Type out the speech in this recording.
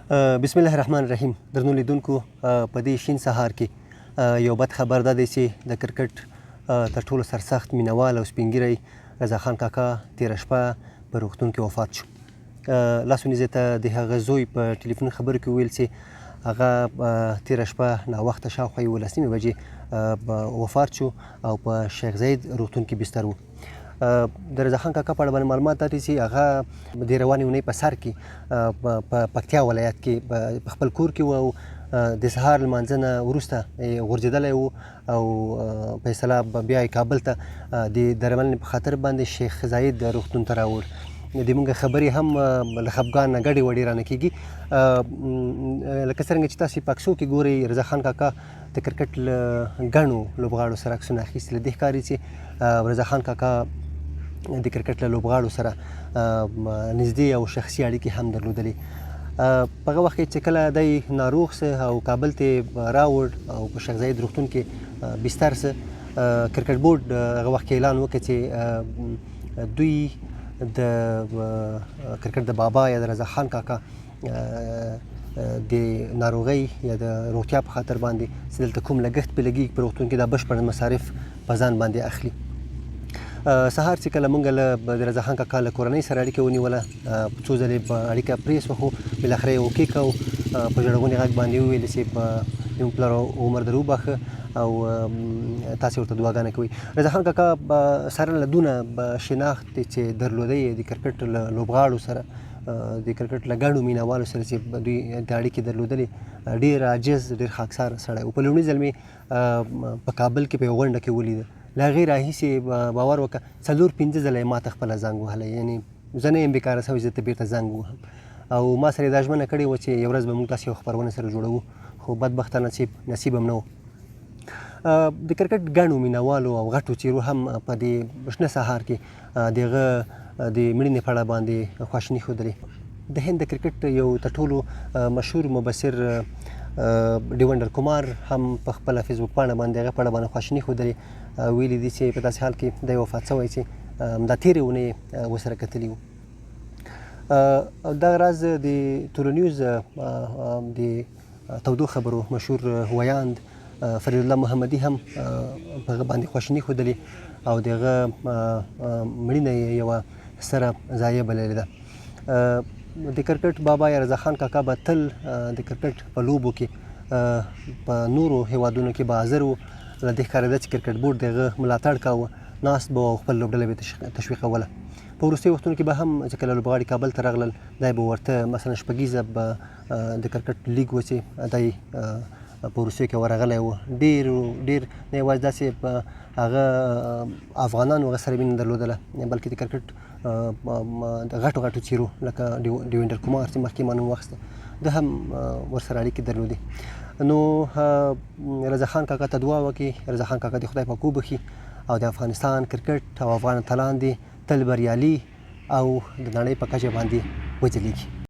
بسم الله الرحمن الرحیم. درنو لیدونکو، په دې شین سهار کې یو بد خبر دا دی چې د کرکټ تر ټولو سرسخت مینوال او سپینګیری رضا خان کاکا تېره شپه په روغتون کې وفات شو. لاسو نیزې ته د هغه زوی په ټلیفون خبرو کې وویل چې هغه تېره شپه ناوخته شاوخوا 11 بجې وفات شو او په شیخ زاید روغتون کې بستر و. د رضا خان کاکا په اړه باندې معلومات دا دي چې هغه د روانې اونۍ په سر کې په پکتیا ولایت کې په خپل کور کې و او د سهار لمانځه نه وروسته غورځېدلی و او فیصله بیا یې کابل ته د درملنې په خاطر باندې شیخ زاید روغتون ته راوړ. د موږ خبرې هم له خفګان نه ګډې وډې رانه کېږي. لکه څرنګه چې تاسې په عکسو کې ګورئ، رضا خان کاکا د کرکټ له ګڼو لوبغاړو سره عکسونه اخیستي. له دې ښکاري چې رضا خان کاکا د کرکټ له لوبغاړو سره نږدې او شخصي اړیکې هم درلودلې. په هغه وخت کې چې کله دی ناروغ سه او کابل ته راوړ او په شیخ زاید روغتون کې بستر سه، کرکټ بورډ هغه وخت کې اعلان وکړ چې دوی د کرکټ د بابا یا د رضا خان کاکا د ناروغۍ یا د روغتیا په خاطر باندې چې دلته کوم لګښت پرې لګېږي په روغتون کې دا بشپړ مصارف په ځان باندې اخلي. سهار چې کله موږ له د رضا خان کاکا له کورنۍ سره اړیکه ونیوله، څو ځلې په اړیکه پرېس وخو، بالاخره یې اوکې کړو. په ژړغوني غږ باندې وویل چې زموږ پلار عمر در وبخښه او تاسې ورته دعاګانې کوئ. رضا خان کاکا سره له دونه شناخت چې درلودی د کرکټ له لوبغاړو سره، د کرکټ له ګڼو مینوالو سره چې دوی د اړیکې درلودلې، ډېر عاجز، ډېر خاکسار سړی و. په لومړي ځل مې په کابل کې په یوه غونډه کې ولیده. له هغې راهیسې باور وکړه 4-5 ځله یې ما ته خپله زنګ وهلی، یعنې زه نه یم بېکاره سوی چې ته بېرته زنګ ووهم. او ما سره یې دا ژمنه کړې وه چې یو ورځ به موږ تاسې یوه خپرونه سره جوړوو، خو بدبخته نصیب هم نه و. د کرکټ ګڼو مینوالو او غټو څېرو هم په دې شنه سهار کې د هغه د مړینې په اړه باندې خواشیني ښودلې. د هند د کرکټ یو تر ټولو مشهور مبصر ډیونډر کمار هم په خپله فیسبوک پاڼه باندې هغه په اړه باندې خواشیني ښودلې. ویلي دي چې په داسې حال کې دی وفات شوی چې دا تېرې اونۍ ورسره کتلي وو. دغه راز د تورنیوز د تودو خبرو مشهور ویاند فرید الله محمدي هم په هغه باندې خواشیني ښودلې او د هغه مړینه یې یوه ستره ضایعه بللې ده. د کرکټ بابا یا رضا خان کاکا به تل د کرکټ په لوبو کې په نورو هیوادونو کې به حاضر و. له دې ښکارېده چې کرکټ بورډ د هغه ملاتړ کاوه، ناست به و او خپل لوبډله به یې تشویقوله. په وروستیو وختونو کې به هم چې کله لوبغاړي کابل ته راغلل، دی به ورته مثلا شپږیزه به د کرکټ لیګ و چې دی په وروستیو کې ورغلی و. ډېر نه یوازې داسې هغه افغانانو هغه سره مینه درلودله، بلکې د کرکټ د غټو څیرو لکه ډیونډر کمار چې مخکې ما نوم واخیسته، ده هم ورسره اړیکې درلودې. نو رضا خان کاکا ته دعا وکړي، رضا خان کاکا د خدای پاک وبخي او د افغانستان کرکټ او افغان اتلان دې تل بریالي او د نړۍ په کچه باندې وځلیږي.